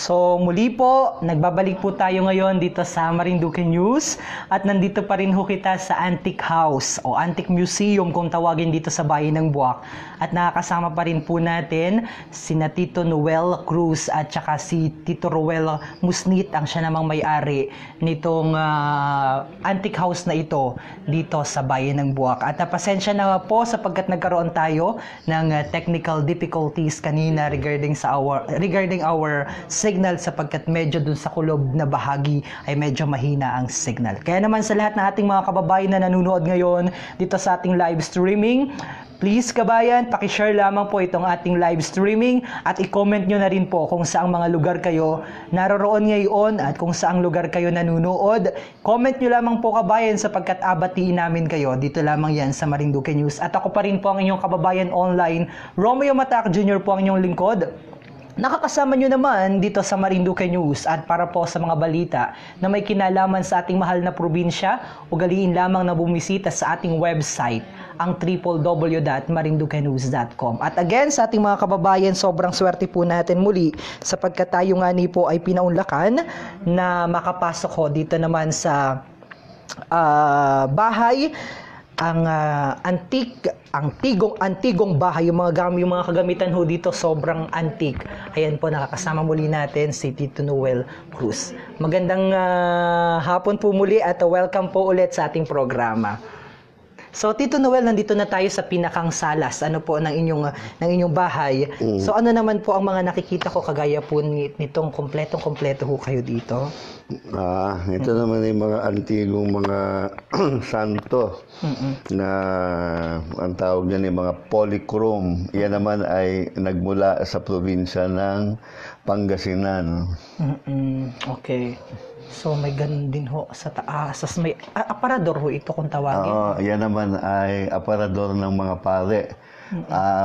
So muli po, nagbabalik po tayo ngayon dito sa Marinduque News at nandito pa rin ho kita sa Antique House o Antique Museum kung tawagin dito sa Bayan ng Buwak. At nakakasama pa rin po natin sina Tito Noel Cruz at saka si Tito Roel Musnit, ang siya namang may-ari nitong Antique House na ito dito sa Bayan ng Buwak. At pasensya na po sapagkat nagkaroon tayo ng technical difficulties kanina regarding our signal sapagkat medyo dun sa kulob na bahagi ay medyo mahina ang signal. Kaya naman sa lahat ng ating mga kababayan na nanonood ngayon dito sa ating live streaming, please kabayan, pakishare lamang po itong ating live streaming at i-comment nyo na rin po kung saang mga lugar kayo naroroon ngayon at kung saang lugar kayo nanonood. Comment nyo lamang po kabayan sapagkat abatiin namin kayo. Dito lamang yan sa Marinduque News. At ako pa rin po ang inyong kababayan online, Romeo Matac Jr. po ang inyong lingkod. Nakakasama nyo naman dito sa Marinduque News at para po sa mga balita na may kinalaman sa ating mahal na probinsya, ugaliin lamang na bumisita sa ating website, ang www.marinduquenews.com. At again, sa ating mga kababayan, sobrang swerte po natin muli sapagkat tayo nga ni po ay pinaunlakan na makapasok ho dito naman sa bahay, ang antigong bahay, yung mga kagamitan ho dito sobrang antique. Ayan po, nakakasama muli natin si Tito Noel Cruz. Magandang hapon po muli at welcome po ulit sa ating programa. So Tito Noel, nandito na tayo sa pinakang salas po ng inyong bahay. So ano naman po ang mga nakikita ko kagaya po nitong kompletong-kompleto ho kayo dito? Ito naman yung mga antigong mga santo na ang tawag niyan ay mga polychrome. Yan naman ay nagmula sa probinsya ng Pangasinan. Okay. So may ganun din ho sa taas. May aparador ho ito kung tawagin. Yan naman ay aparador ng mga pare.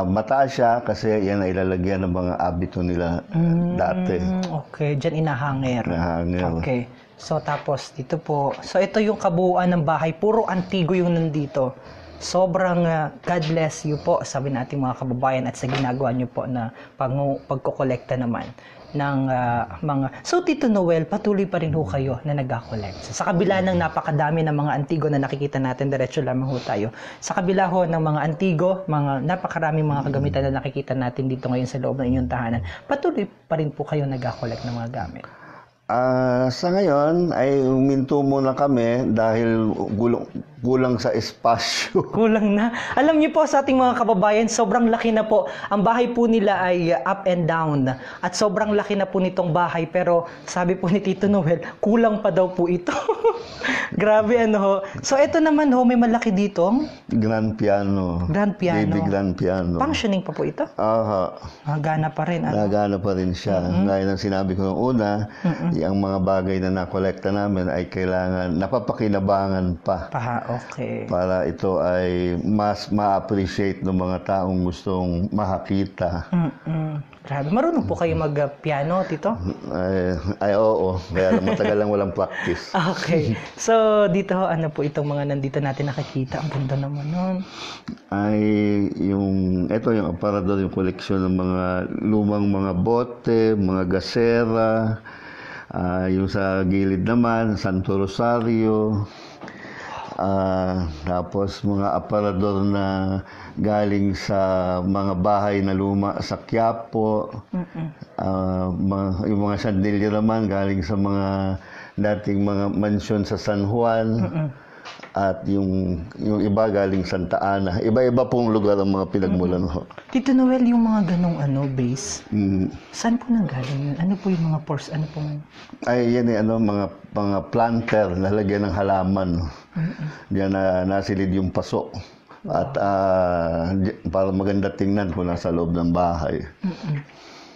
Mataas siya kasi yan ay ilalagyan ng mga abito nila dati. Okay, dyan inahangir. Okay. So tapos dito po. So ito yung kabuuan ng bahay. Puro antigo yung nandito. Sobrang God bless you po, sabi nating mga kababayan at sa ginagawa nyo po na pagkokolekta naman ng mga... So Tito Noel, patuloy pa rin ho kayo na nag-collect. Sa kabila ng napakadami ng mga antigo na nakikita natin, diretso lamang ho tayo. Sa kabila ho ng mga antigo, mga napakaraming mga kagamitan na nakikita natin dito ngayon sa loob ng inyong tahanan, patuloy pa rin po kayo nag-collect ng mga gamit. Sa ngayon ay huminto muna kami dahil kulang sa espasyo. Kulang na. Alam niyo po sa ating mga kababayan, sobrang laki na po. Ang bahay po nila ay up and down. At sobrang laki na po nitong bahay. Pero sabi po ni Tito Noel, kulang pa daw po ito. Grabe ho. So ito naman ho, may malaki dito. Grand piano. Grand piano. Baby grand piano. Functioning pa po ito? Nagana pa rin. Nagana pa rin siya. Gaya ng sinabi ko noong una, ang mga bagay na nakolekta namin ay kailangan napapakinabangan pa. Okay. Para ito ay mas ma-appreciate ng mga taong gustong makakita. Grabe. Marunong po kayo mag-piano, Tito? Ay oo. Kaya matagal lang walang practice. Okay. So, dito ano po itong mga nandito natin nakikita. Ang ganda naman nun. Ito yung aparador, yung koleksyon ng mga lumang mga bote, mga gasera. Yung sa gilid naman, Santo Rosario. Tapos mga aparador na galing sa mga bahay na luma sa Quiapo. Yung mga chandelier naman galing sa mga dating mga mansyon sa San Juan. At yung iba galing Santa Ana. Iba-iba pong lugar ang mga pinagmulan ho. Tito Noel, yung mga ganong base, saan po nanggaling yun? Ano po yung mga pores? Ano pong... Yan mga planter, nalagyan ng halaman. Diyan nasilid yung paso. At para maganda tingnan kung nasa loob ng bahay.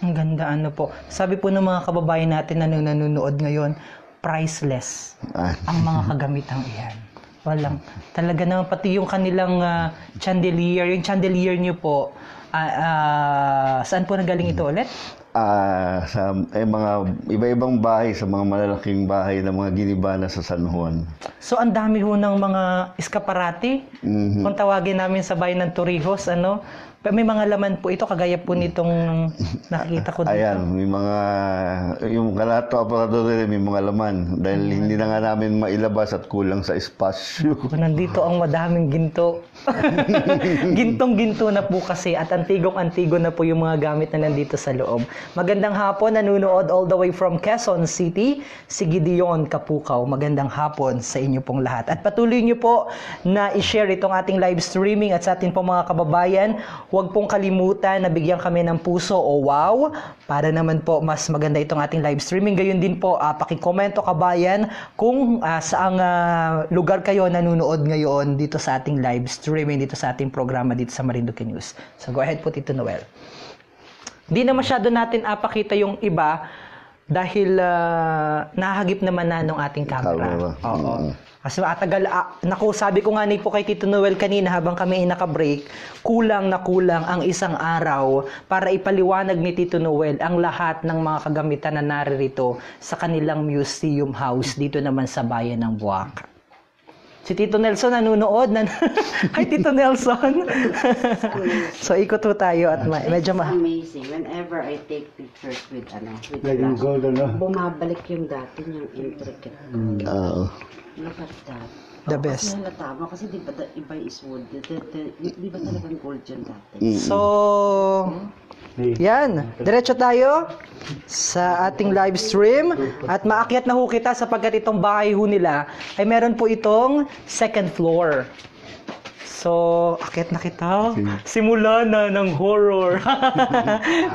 Ang ganda po. Sabi po ng mga kababayan natin na nanonood ngayon, priceless ang mga kagamitang iyan. Walang, talaga naman pati yung kanilang chandelier, yung chandelier nyo po, saan po nagaling ito ulit? Sa mga iba-ibang bahay, sa mga malalaking bahay ng mga ginibana sa San Juan. So ang dami ho ng mga eskaparate, kung tawagin namin sa bayan ng Torrijos, May mga laman po ito, kagaya po nitong nakikita ko dito. Ayan, may mga, yung kalato aparador rin, may mga laman. Dahil hindi na nga namin mailabas at kulang sa espasyo. Nandito ang madaming ginto. Gintong-ginto na po kasi at antigong-antigo na po yung mga gamit na nandito sa loob. Magandang hapon, nanunood all the way from Quezon City, si Gideon Kapukaw. Magandang hapon sa inyo pong lahat. At patuloy nyo po na i-share itong ating live streaming at sa atin po mga kababayan. Huwag pong kalimutan na bigyan kami ng puso o wow para naman po mas maganda itong ating live streaming. Gayon din po, pakikomento kabayan kung saang lugar kayo nanonood ngayon dito sa ating live streaming, dito sa ating programa dito sa Marinduque News. So go ahead po, Tito Noel. Di na masyado natin apakita yung iba dahil nahagip naman na ng ating camera. Oo. Kasi matagal, naku, sabi ko nga ni po kay Tito Noel kanina habang kami ay naka-break, kulang na kulang ang isang araw para ipaliwanag ni Tito Noel ang lahat ng mga kagamitan na naririto sa kanilang museum house dito naman sa bayan ng Buwak. Si Tito Nelson nanonood. Hi, Tito Nelson. So, ikot po tayo at medyo amazing. Whenever I take pictures with bumabalik yung dati niyang intricate. Look at that. the best. Kasi halata mo, kasi di ba iba is wood? Di ba talagang gold yun dati? So, yan. Diretso tayo sa ating live stream at maakyat na ho kita sapagkat itong bahay ho nila ay meron po itong second floor. So, akyat na kita. Simula na ng horror.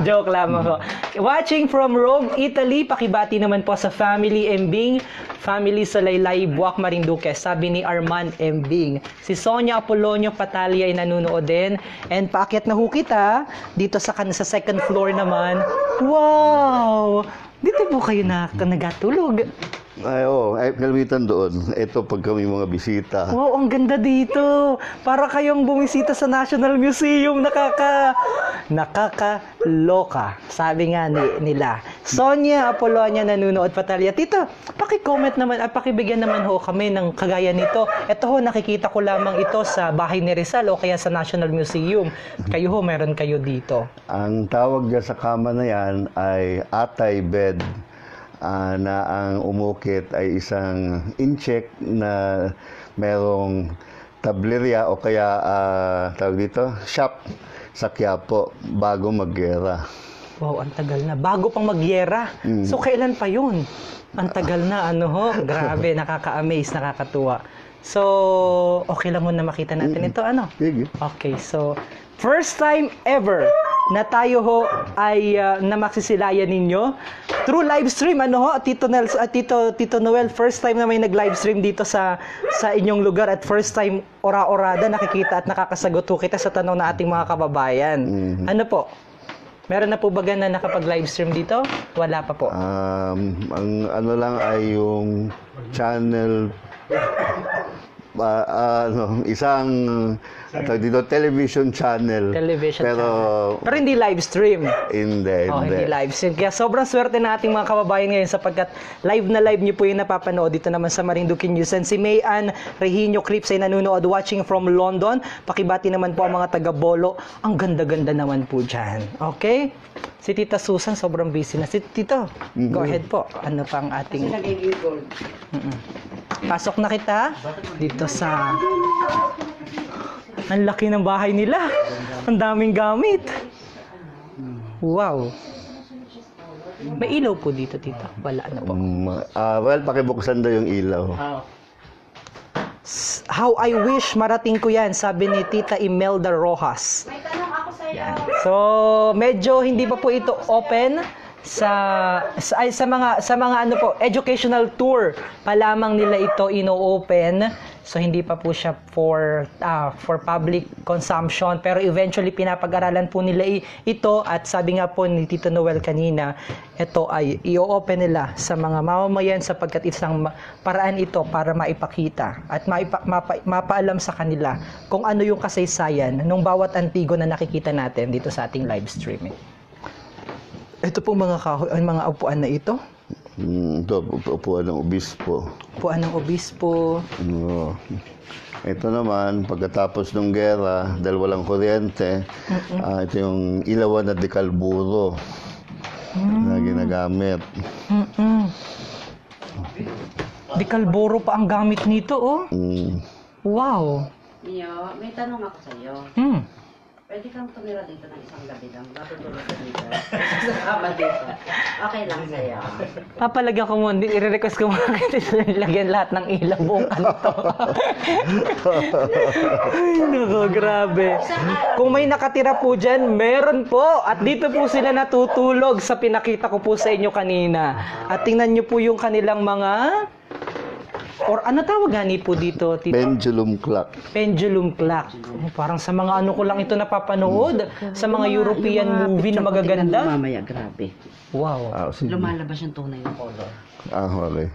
Joke lang ako. Watching from Rome, Italy. Pakibati naman po sa family Embing. Family sa Laylay, Buwak, Marinduque. Sabi ni Arman Embing. Si Sonia Apolonio Patalia ay nanunood din. And paakyat na ho kita. Dito sa second floor naman. Wow! Dito po kayo nagatulog. Ay, kalmitan doon. Ito pag kami mga bisita. Wow, ang ganda dito. Para kayong bumisita sa National Museum. Nakakaloka. Sabi nga nila. Sonia Apolonia nanunood Patalia. Tito, paki-comment naman at pakibigyan naman ho kami ng kagaya nito. Ito ho, nakikita ko lamang ito sa bahay ni Rizal o kaya sa National Museum. Kayo ho, meron kayo dito. Ang tawag dyan sa kama na yan ay atay bed. Na ang umukit ay isang incheck na merong tablerya o kaya tawag dito, shop sa Quiapo bago maggera. Wow, ang tagal na. Bago pang magyera. So, kailan pa yun? Ang tagal na, grabe, nakaka-amaze, nakakatuwa. So, okay lang muna makita natin ito, Sige. Okay, so, first time ever na tayo ho ay na maksisilayan ninyo through live stream, Tito Noel, first time na may nag-live stream dito sa inyong lugar at first time ora-orada nakikita at nakakasagot ho kita sa tanong na ating mga kababayan. Ano po? Meron na po ba na nakapag-live stream dito? Wala pa po. Ang lang ay yung channel isang dito television channel. Pero hindi live stream. Hindi. Hindi live stream. Kaya sobrang swerte na ating mga kababayan ngayon sapagkat live na live niyo po yung napapanood dito naman sa Marinduque News. And si Mayan Regino Crips ay nanonood watching from London. Pakibati naman po ang mga taga-Bolo. Ang ganda-ganda naman po dyan. Okay? Si Tita Susan sobrang busy na. Si Tito, go ahead po. Ano pang ating... Kasi nagiging gold. Pasok na kita dito sa... Ang laki ng bahay nila. Ang daming gamit. Wow. May ilaw po dito, Tito. Wala na po. Well, pakibuksan daw yung ilaw. How I wish marating ko yan, sabi ni Tita Imelda Rojas. May tanong ako sa'yo. Yan. So, medyo hindi pa po ito open sa mga educational tour pa lamang nila ito ino-open. So hindi pa po siya for public consumption, pero eventually pinapag-aralan po nila ito at sabi nga po ni Tito Noel kanina, ito ay i-open nila sa mga mamamayan sapagkat isang paraan ito para maipakita at mapaalam sa kanila kung ano yung kasaysayan ng bawat antigo na nakikita natin dito sa ating live streaming. Ito pong mga upuan na ito. Ito, upuan ng obispo. Upuan ng obispo. Oo. Ito naman, pagkatapos ng gera, dahil walang kuryente, ito yung ilawan na dekalburo na ginagamit. Dekalburo pa ang gamit nito, oh. Wow. Mio, may tanong ako sa'yo. Pwede kang tumira dito ng isang gabi lang. Matutulog ka dito. Kasama dito. Okay lang sa'yo. Papalagyan ko muna, i-request ko muna kita lagyan lahat ng ilaw buong kanto. Ay, nako, grabe. Kung may nakatira po dyan, meron po. At dito po sila natutulog sa pinakita ko po sa inyo kanina. At tingnan nyo po yung kanilang mga... Or ano tawag gani po dito, Tito? Pendulum clock. Pendulum clock. Parang sa mga ano ko lang ito napapanood. Sa mga European movie na magaganda. Mamaya, grabe. Wow. Sige. Lumalabas yung tunay na color. Okay.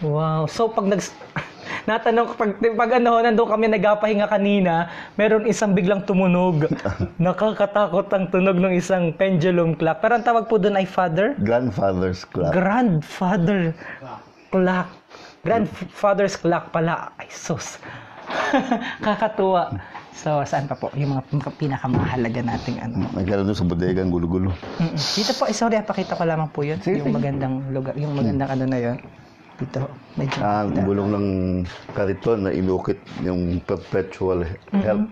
Wow. So pag natanong pag ano nandoon kami nagpapahinga kanina, meron isang biglang tumunog. Nakakatakot ang tunog ng isang pendulum clock. Pero ang tawag po doon ay Grandfather's clock. Grandfather clock. Grandfather's clock pala. Ay sus. Kakatuwa. So saan pa po yung mga pinakamahalaga nating ano? Nagkaroon sa bodega ang gulo-gulo. Dito po, sorry, pakita ko lamang po yun. Yung magandang lugar, yung magandang ano na yun. Dito, medyo. Gulong ng kariton na inukit yung perpetual help.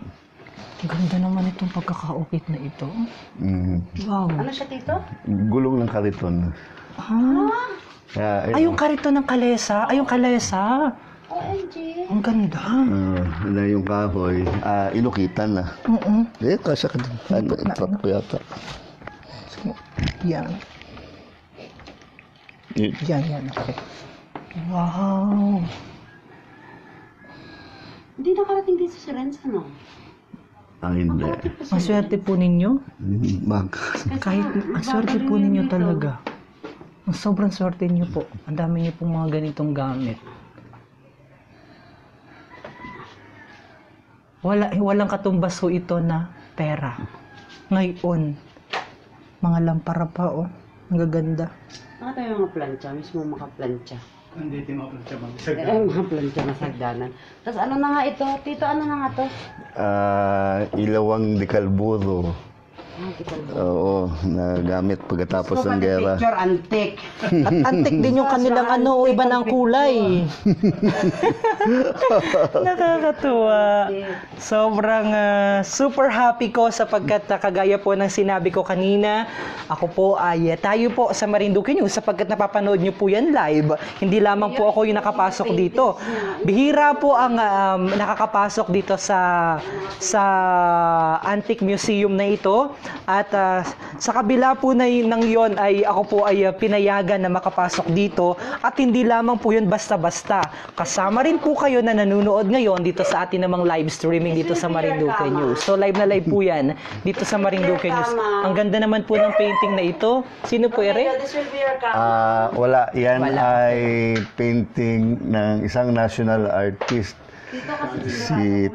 Ganda naman itong pagkakaukit na ito. Wow. Ano siya, Tito? Gulong ng kariton. Ay, yung karito ng kalesa. Ay, yung kalesa. OMG. Ang ganda. Na yung kahoy, inukitan na. Kasya ka din. Truck ko yata. Yan. Yan. Okay. Wow. Hindi nakarating din sa Renza, no? Hindi. Ang swerte po ninyo. Kahit Ang swerte po ninyo talaga. Ang sobrang swerte niyo po. Ang dami niyo pong mga ganitong gamit. Walang katumbas ho ito na pera. Ngayon, mga lampara pa, oh. Ang gaganda. Nakata yung mga plancha, mismo mga plancha. Hindi yung mga plancha bang Mga plancha na sagdanan. Tapos ano na nga ito? Tito, ano na nga to? Ilawang dekalburo. Oo, nagamit pagkatapos ng gera. Picture antique. At antik din yung kanilang ano, iba ng kulay. Nakakatuwa. Sobrang super happy ko sapagkat kagaya po ng sinabi ko kanina, ako po ay tayo po sa Marinduque News sapagkat napapanood nyo po yan live. Hindi lamang po ako yung nakapasok dito. Bihira po ang nakakapasok dito sa Antique Museum na ito. At sa kabila po ng yon ay ako po ay pinayagan na makapasok dito at hindi lamang po yun basta-basta. Kasama rin po kayo na nanonood ngayon dito sa atin namang live streaming dito sa Marinduque News. So live na live po yan dito sa Marinduque News. Ang ganda naman po ng painting na ito. Sino po ere? This will be your camera. Wala. Yan ay painting ng isang national artist. Si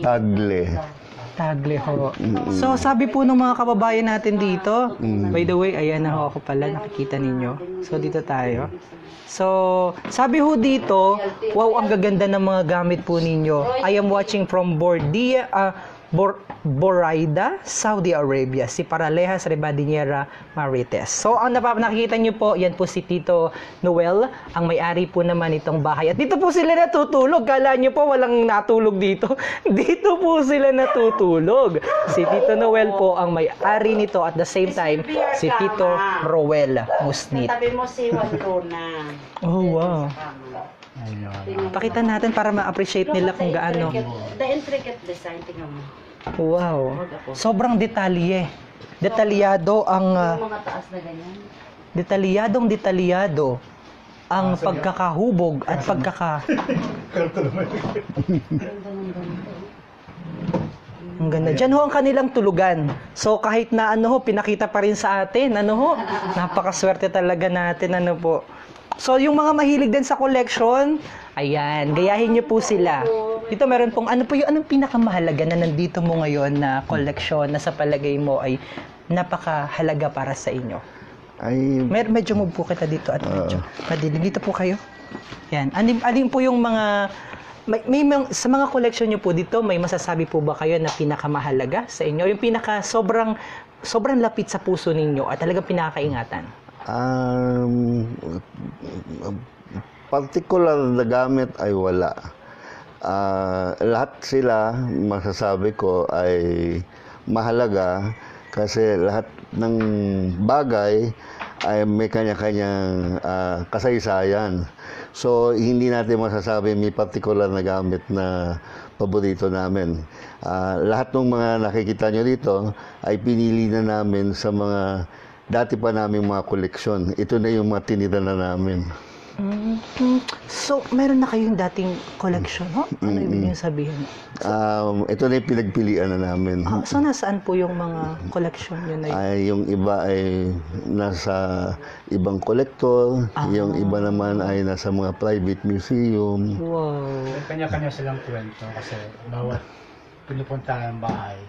Tagle. Tagle ho. So sabi po ng mga kababayan natin dito, by the way, ayan na ho ako pala, nakikita ninyo. So dito tayo. So sabi ho dito, wow, ang gaganda ng mga gamit po ninyo. I am watching from Boraida, Saudi Arabia, si Paralejas Rebadinera Marites. So ang nakikita nyo po, yan po si Tito Noel, ang may-ari po naman itong bahay. At dito po sila natutulog. Kala nyo po walang natulog dito. Dito po sila natutulog. Si Tito Noel po ang may-ari nito at the same time si Tito Roel Musnit. Tabi mo si Juan Luna. Oh wow. Pakita natin para ma-appreciate nila kung gaano. The intricate design, tingnan mo. Wow. Sobrang detalye. Detalyado ang Yung mga taas na ganyan. detalyado ang pagkakahubog at Ang ganda. Diyan ho ang kanilang tulugan. So kahit na ano ho, pinakita pa rin sa atin. Ano ho? Napakaswerte talaga natin. Ano po. So yung mga mahilig din sa collection, ayan, gayahin niyo po sila. Dito meron pong, anong pinakamahalaga na nandito mo ngayon na collection na sa palagay mo ay napakahalaga para sa inyo? Ay, Medyo move po kita dito at medyo madilim. Dito po kayo. Yan. Alin po yung mga sa mga collection niyo po dito, may masasabi po ba kayo na pinakamahalaga sa inyo? Yung pinaka sobrang lapit sa puso ninyo at talagang pinakaingatan? Particular na gamit ay wala. Lahat sila, masasabi ko, ay mahalaga kasi lahat ng bagay ay may kanya-kanyang kasaysayan. So, hindi natin masasabi may particular na gamit na paborito namin. Lahat ng mga nakikita nyo dito ay pinili na namin sa mga dati pa naming mga koleksyon. Ito na yung mga tinira na namin. So, meron na kayong dating collection, ho? Ano ibig yung sabihin? Ito na yung pinagpilian na namin. So, nasaan po yung mga collection nyo na yun? Yung iba ay nasa ibang kolektor, yung iba naman ay nasa mga private museum. Wow. May kanya-kanya silang kwento kasi bawat pinupunta ng bahay,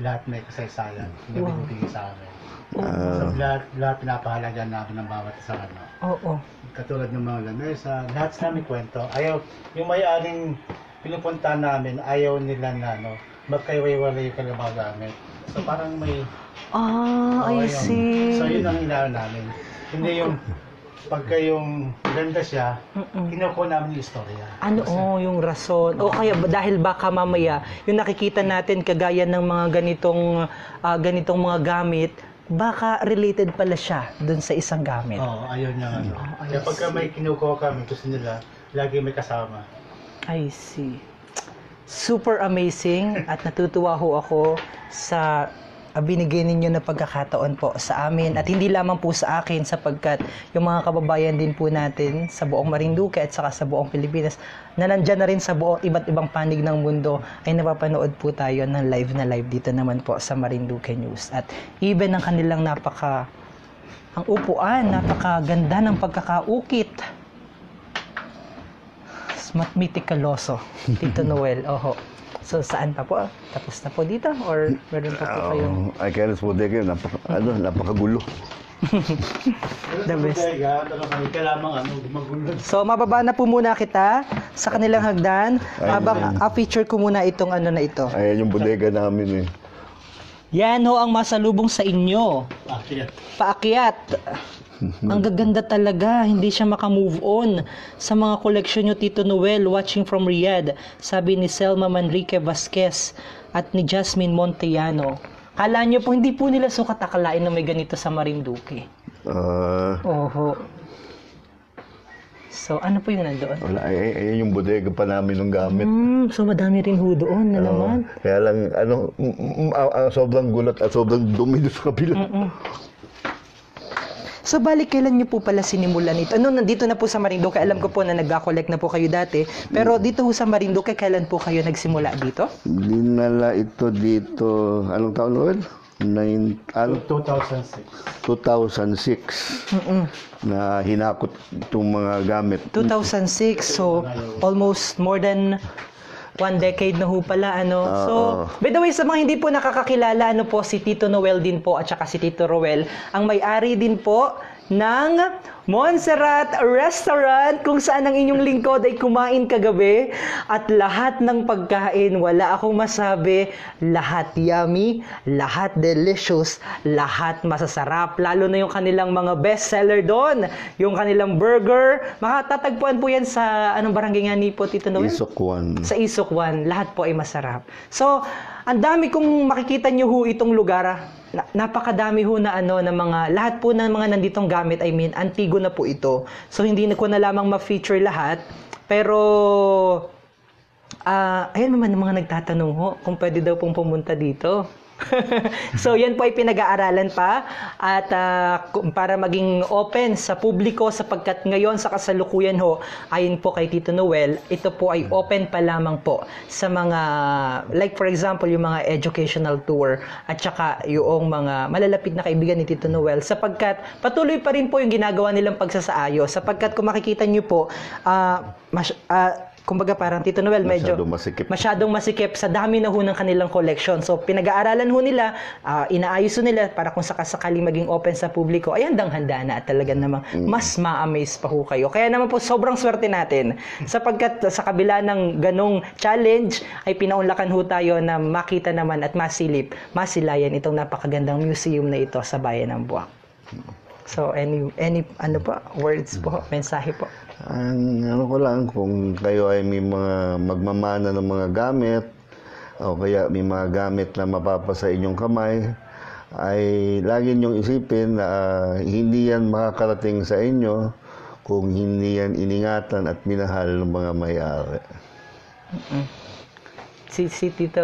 lahat may kasaysayan. Hindi binibigay sa amin. So, lahat pinapahalagan namin ng bawat isang ano. Oo. Katulad ng mga lamesa, lahat sa namin kwento. Ayaw, yung may-aring pinupunta namin, ayaw nila na magkaiwalay yung kanilang mga gamit. So parang may... I yun. see. So yun ang inaano namin. Hindi yung pagka yung ganda siya, kinukuha namin yung istorya. Yung rason. O kaya dahil baka mamaya, yung nakikita natin kagaya ng mga ganitong mga gamit, baka related pala siya dun sa isang gamit. Oo, ayaw niya Kaya pagka may kinukuha kami, gusto nila, lagi may kasama. I see. Super amazing at natutuwa ho ako sa binigay ninyo na pagkakataon po sa amin at hindi lamang po sa akin sapagkat yung mga kababayan din po natin sa buong Marinduque at saka sa buong Pilipinas na nandyan na rin sa buong iba't ibang panig ng mundo ay napapanood po tayo ng live na live dito naman po sa Marinduque News at even ang kanilang ang upuan, napakaganda ng pagkakaukit. Meticaloso, Tito Noel. Oho. So, saan pa po? Tapos na po dito? Or meron pa po kayong... I can't po deke, napakagulo. The best. Kailangan magulo. So, mababa na po muna kita sa kanilang hagdan. Habang feature ko muna itong na ito. Ayan yung bodega namin eh. Yan ho ang masalubong sa inyo. Paakyat. Ang gaganda talaga, hindi siya makamove on sa mga koleksyon nyo, Tito Noel, watching from Riyadh, sabi ni Selma Manrique Vasquez at ni Jasmine Montellano. Kala nyo po, hindi po nila sukat akalain na may ganito sa Marinduque. Oho. So, ano po yung nandoon? Wala, ayan yung bodega pa namin ng gamit. So, madami rin ho doon na naman. Kaya lang, sobrang gulat at sobrang dumi doon sa kabila. So, balik kailan nyo po pala sinimulan ito? Nandito na po sa Marinduque, alam ko po na nag-collect na po kayo dati. Pero dito po sa Marinduque, kailan po kayo nagsimula dito? Dinala ito dito, anong taon Noel? 2006. 2006 na hinakot itong mga gamit. 2006, so almost more than 1 decade na ho pala, So, by the way, sa mga hindi po nakakakilala, po, si Tito Noel din po at saka si Tito Roel, ang may-ari din po ng Montserrat Restaurant kung saan ang inyong lingkod ay kumain kagabi at lahat ng pagkain, wala akong masabi, lahat yummy, lahat delicious, lahat masasarap, lalo na yung kanilang mga bestseller doon, yung kanilang burger, makatatagpuan po yan sa anong barangay nga ni po, Tito Noel? Isokwan. Sa Isokwan, lahat po ay masarap. So, ang dami kong makikita nyo ho itong lugar. Napakadami ho na na mga, lahat po ng mga nanditong gamit, antigo na po ito. So, hindi na ko na lamang ma-feature lahat. Pero, ayan naman ang mga nagtatanong ho, kung pwede daw pong pumunta dito. So, yan po ay pinag-aaralan pa at para maging open sa publiko sapagkat ngayon sa kasalukuyan ho, ayon po kay Tito Noel, ito po ay open pa lamang po sa mga, like for example, yung mga educational tour at saka yung mga malalapit na kaibigan ni Tito Noel sapagkat patuloy pa rin po yung ginagawa nilang pagsasaayos sapagkat kung makikita nyo po, kumbaga parang Tito Noel, medyo masyadong masikip sa dami na ho ng kanilang collection. So, pinag-aaralan ho nila, inaayos ho nila para kung sakasakali maging open sa publiko, ay handang-handa na at talaga namang mas ma-amaze pa ho kayo. Kaya naman po, sobrang swerte natin sapagkat sa kabila ng ganong challenge, ay pinaunlakan ho tayo na makita naman at masilayan itong napakagandang museum na ito sa Bayan ng Buwak. So, any ano po, words po, mensahe po? Ang ano ko lang, kung kayo ay may mga magmamana ng mga gamit, o kaya may mga gamit na mapapasa inyong kamay, ay lagi niyong isipin na hindi yan makakarating sa inyo kung hindi yan iningatan at minahal ng mga may-ari. Si Tito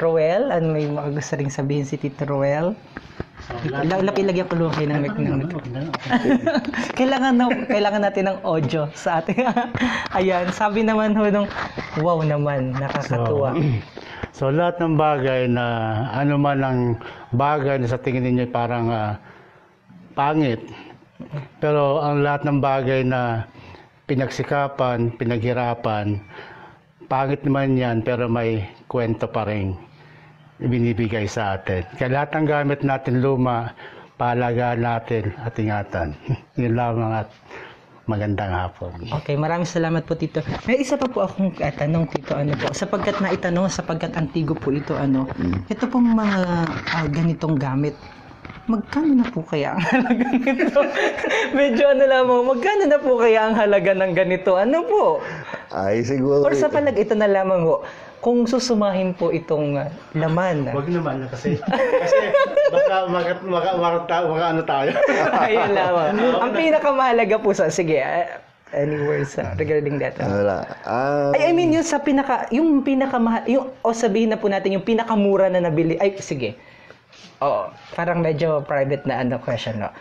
Roel, ano may mga gusto ring sabihin si Tito Roel? Ilagyan ko lang kayo ng mic. Kailangan natin ng audio sa atin. Ayan, sabi naman ho nung, wow naman, nakakatuwa. So lahat ng bagay na, ano man ang bagay na sa tingin ninyo parang pangit, pero ang lahat ng bagay na pinagsikapan, pinaghirapan, pangit naman yan, pero may kwento pa rin ibinibigay sa atin. Kaya lahat ng gamit natin luma, paalagaan natin at ingatan. Yun lamang at magandang hapon. Okay, maraming salamat po, Tito. May isa pa po akong tanong, Tito, ano po, sapagkat antigo po ito, ito pong mga ganitong gamit, magkano na po kaya ang halaga nito? Medyo magkano na po kaya ang halaga ng ganito? Ano po? Ay, siguro. Or sa palag, ito na lamang po, kung susumahin po itong laman. Huwag naman kasi baka ano tayo. Ayun lamang. Ang pinakamahalaga po sige, any words regarding that? Wala. I mean, yung pinakamahal, o sabihin na po natin, yung pinakamura na nabili, ay, sige. Oo, parang medyo private na question, no?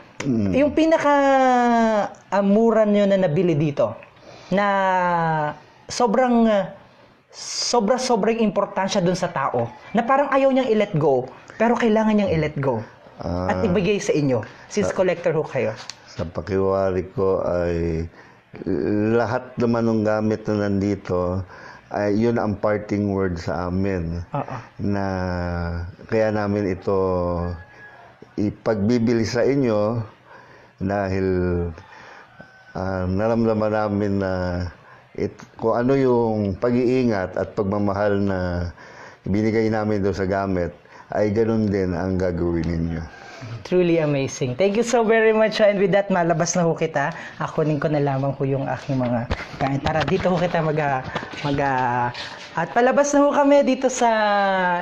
Yung pinakamura nyo na nabili dito, na sobrang importansya dun sa tao, na parang ayaw niyang i-let go, pero kailangan niyang i-let go. At ibigay sa inyo, since collector ho kayo. Sa pakiwari ko ay lahat naman ng gamit na nandito, ay yun ang parting word sa amin. Na kaya namin ito ipagbibili sa inyo dahil naramdaman namin na kung ano yung pag-iingat at pagmamahal na binigay namin doon sa gamit, ay ganun din ang gagawin ninyo. Truly amazing. Thank you so very much. And with that, malabas na ho kita. Akunin ko na lamang ho yung aking mga kain. Tara, dito ho kita at palabas na ho kami dito sa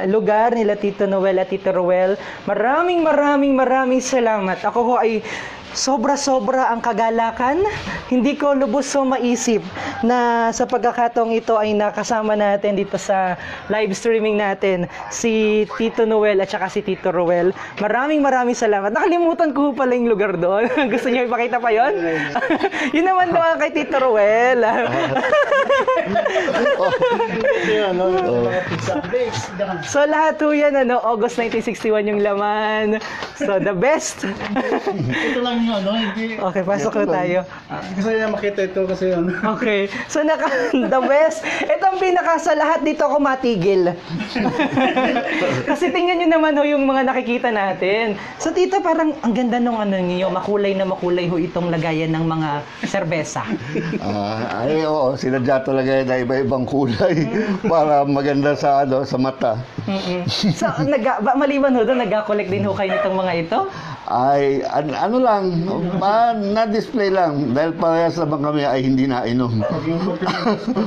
lugar nila Tito Noel at Tito Roel. Maraming salamat. Ako ho ay sobra-sobra ang kagalakan. Hindi ko lubos maisip na sa pagkakataong ito ay nakasama natin dito sa live streaming natin si Tito Noel at saka si Tito Roel. Maraming salamat. Nakalimutan ko pala yung lugar doon. Gusto niyo ipakita pa yon? Yun naman doon kay Tito Roel. So lahat po yan, August 1961 yung laman. So the best. Ito lang yung hindi. Okay, pasok na tayo. Gusto niya makita ito kasi yun. Okay. So the best. Ito ang pinaka sa lahat dito ako matigil. Kasi tingnan nyo naman yung mga nakikita natin. So Tito, parang ang ganda nung niyo, makulay ho itong lagayan ng mga serbesa. Ay, oo, sinadya talaga na iba-ibang kulay para maganda sa mata. So maliban ho doon, nag-collect din ho kayo nitong mga ito? Ay, ano lang, na-display lang. Dahil parehas naman kami ay hindi nainom.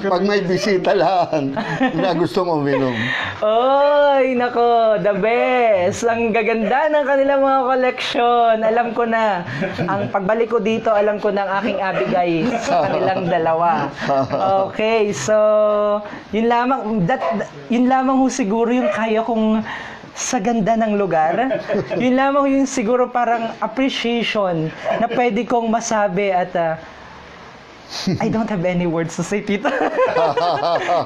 Pag may bisita lang, na gustong uminom. Oy, nako, the best. Ang gaganda ng kanilang mga collection. Alam ko na. Ang pagbalik ko dito, alam ko na ang aking abigay sa kanilang dalawa. Okay, so, yun lamang ho siguro yung kaya kong sa ganda ng lugar. Yun lamang yung siguro parang appreciation na pwede kong masabi at I don't have any words to say, Tito.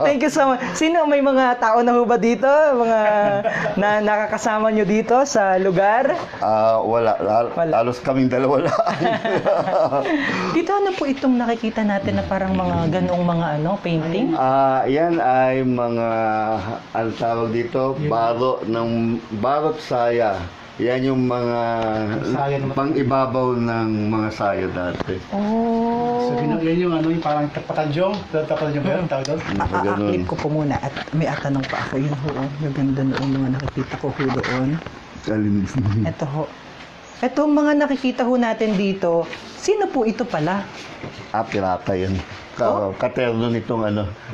Thank you so much. Sino, may mga tao na ho ba dito? Mga na nakakasama nyo dito sa lugar? Wala. Halos kaming dalawa lang. Dito, ano po itong nakikita natin na parang mga ganong mga painting? Yan ay mga, ano tawag dito, barot saya. Yan yung mga pang-ibabaw ng mga sayo dati. Oh. So, yan yung yung parang tapatanjong. Tapatanjong ba yung tawag doon? Clip ko po muna at may atanong pa ako. Yun ho, maganda noon mga nakikita ko ho doon. Ito ho. Ito mga nakikita ho natin dito, sino po ito pala? Pirata yan. Katerno nitong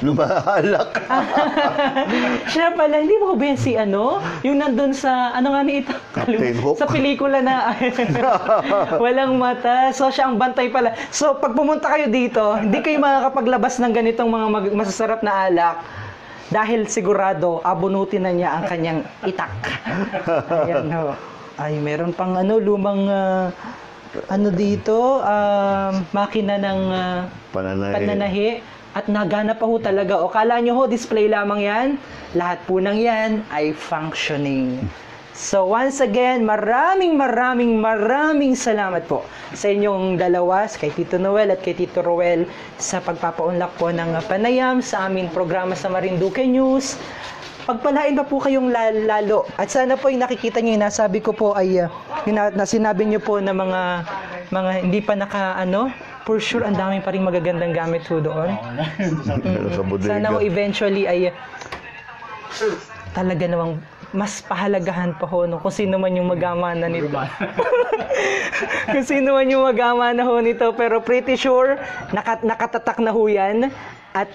lumahalak. Siya pala, hindi mo ba yan si yung nandun sa, nga ni ito? Captain Hook. Sa pelikula na, walang mata. So, siya ang bantay pala. So, pag pumunta kayo dito, hindi kayo makakapaglabas ng ganitong mga masasarap na alak. Dahil sigurado, abunutin na niya ang kanyang itak. Ayan ho. Ay, meron pang lumang dito, makina ng pananahi. At nagana pa ho talaga. O kala nyo ho, display lamang yan. Lahat po ng yan ay functioning. So once again, maraming salamat po sa inyong dalawa, kay Tito Noel at kay Tito Roel, sa pagpapaunlak po ng panayam sa aming programa sa Marinduque News. Pagpalain pa po kayong lalo. At sana po yung nakikita nyo, yung nasabi ko po ay, na sinabi nyo po na mga hindi pa for sure, ang dami pa rin magagandang gamit po doon. Sana po eventually ay talaga namang mas pahalagahan pa ho kung sino man yung magamana nito. Kung sino man yung magamana ho nito. Pero pretty sure, nakatatak na ho yan at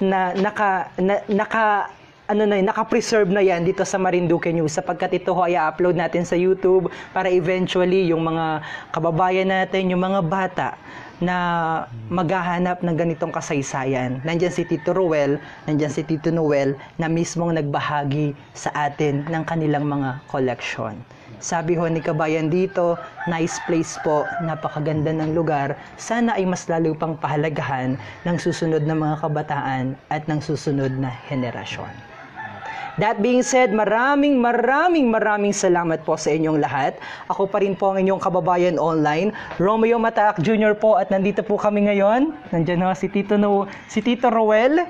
naka-preserve na yan dito sa Marinduque News sapagkat ito ho ay upload natin sa YouTube para eventually yung mga kababayan natin, yung mga bata na maghahanap ng ganitong kasaysayan. Nandyan si Tito Roel, nandyan si Tito Noel na mismong nagbahagi sa atin ng kanilang mga collection. Sabi ho ni Kabayan dito, nice place po, napakaganda ng lugar. Sana ay mas lalo pang pahalagahan ng susunod na mga kabataan at ng susunod na henerasyon. That being said, maraming salamat po sa inyong lahat. Ako pa rin po ang inyong kababayan online, Romeo Mataak Jr. po, at nandito po kami ngayon. Nandiyan ho si Tito Roel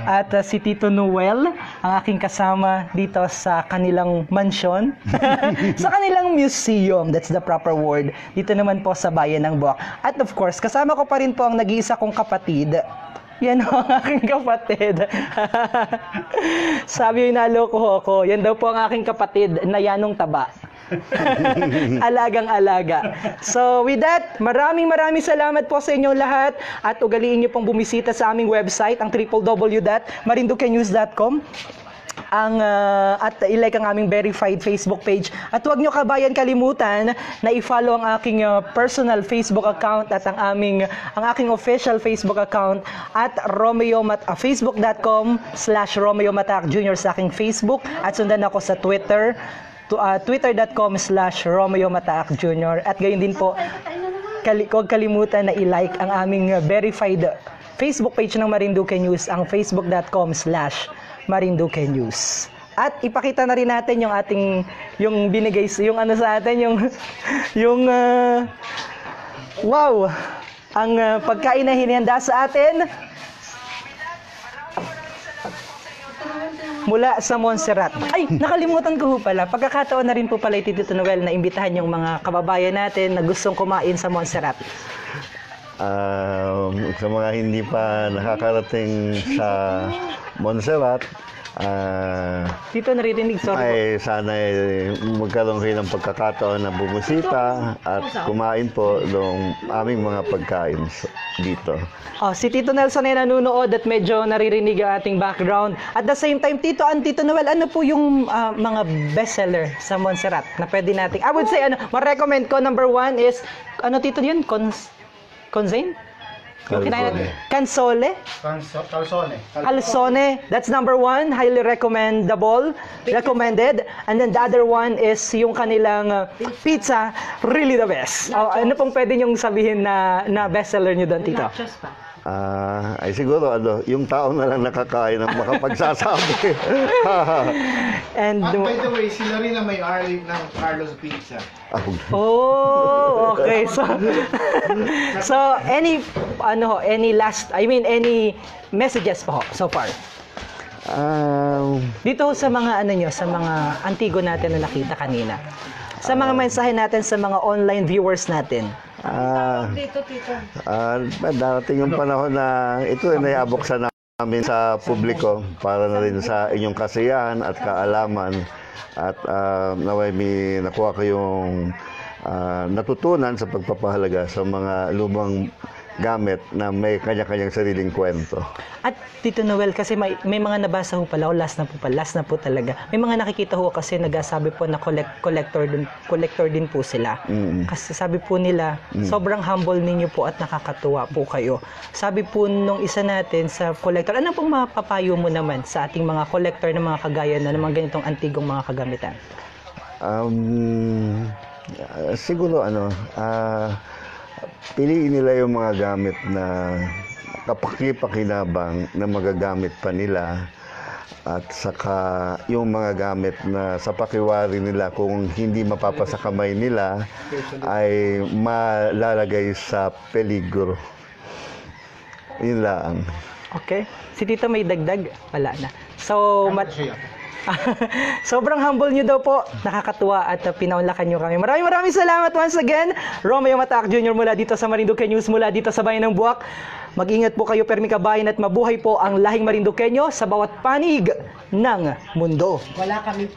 at si Tito Noel, ang aking kasama dito sa kanilang mansyon, sa kanilang museum, that's the proper word, dito naman po sa Bayan ng Buwak. At of course, kasama ko pa rin po ang nag-iisa kong kapatid. Yan ho, ang aking kapatid. Sabi yung naloko ako, yan daw po ang aking kapatid na yanong taba. Alagang-alaga. So with that, maraming salamat po sa inyong lahat at ugaliin niyo pong bumisita sa aming website, ang www.marinduquenews.com. At i-like ang aming verified Facebook page. At huwag nyo kabayan kalimutan na i-follow ang aking personal Facebook account at ang aking official Facebook account at facebook.com/Romeo Mataak Jr. sa aking Facebook, at sundan ako sa Twitter, twitter.com/Romeo Mataak Jr. At gayon din po, huwag kalimutan na i-like ang aming verified Facebook page ng Marinduque News, ang facebook.com/Marinduque News. At ipakita na rin natin yung ating, yung binigay, yung sa atin, wow! Ang pagkain na hinihanda sa atin mula sa Montserrat. Ay, nakalimutan ko pala. Pagkakataon na rin po pala Tito Noel na imbitahan yung mga kababayan natin na gustong kumain sa Montserrat. Sa mga hindi pa nakakarating sa Montserrat, Tito, naririnig, sorry ay sana magkaroon kayo ng pagkakataon na bumusita at kumain po ng aming mga pagkain dito. Si Tito Nelson ay nanunood at medyo naririnig ang ating background. At the same time, Tito Noel, ano po yung mga bestseller sa Montserrat na pwede natin? I would say, ma-recommend ko, number 1 is, Tito yun? Conzane? Calzone. That's number 1. Highly recommended. And then the other one is yung kanilang pizza. Really the best. Ano pong pwede nyong sabihin na bestseller nyo doon, Tito? Nachos pa. Ay siguro yung tao na lang nakakain ang makapagsasabi. And By the way, sila rin ang may-ari ng Carlos Pizza. oh, okay. So any messages po so far? Dito sa mga sa mga antigo natin na nakita kanina. Sa mga mensahe natin sa mga online viewers natin. Darating yung panahon na ito ay naiabuksan namin sa publiko para na rin sa inyong kasiyahan at kaalaman at naway may nakuha kayong natutunan sa pagpapahalaga sa mga lumang gamit na may kanya-kanyang sariling kwento. At Tito Noel, kasi may mga nabasa ho pala, last na po talaga. May mga nakikita ho kasi nagsasabi po na collector din po sila. Kasi sabi po nila, sobrang humble ninyo po at nakakatuwa po kayo. Sabi po nung isa natin sa collector, ano pong mapapayo mo naman sa ating mga collector ng mga kagaya na ng mga ganitong antigong mga kagamitan? Siguro piliin nila yung mga gamit na kapaki-pakinabang na magagamit pa nila at saka yung mga gamit na sa pakiwari nila kung hindi mapapasa kamay nila ay malalagay sa peligro. Yun lang. Okay. Si Tito may dagdag? Wala na. So, sobrang humble nyo daw po. Nakakatuwa at pinaunlakan nyo kami. Maraming salamat once again. Romeo Mataak Jr. mula dito sa Marinduque News, mula dito sa Bayan ng Buwak. Mag-ingat po kayo, Permi Kabayan, at mabuhay po ang lahing Marinduqueño sa bawat panig ng mundo. Wala kaming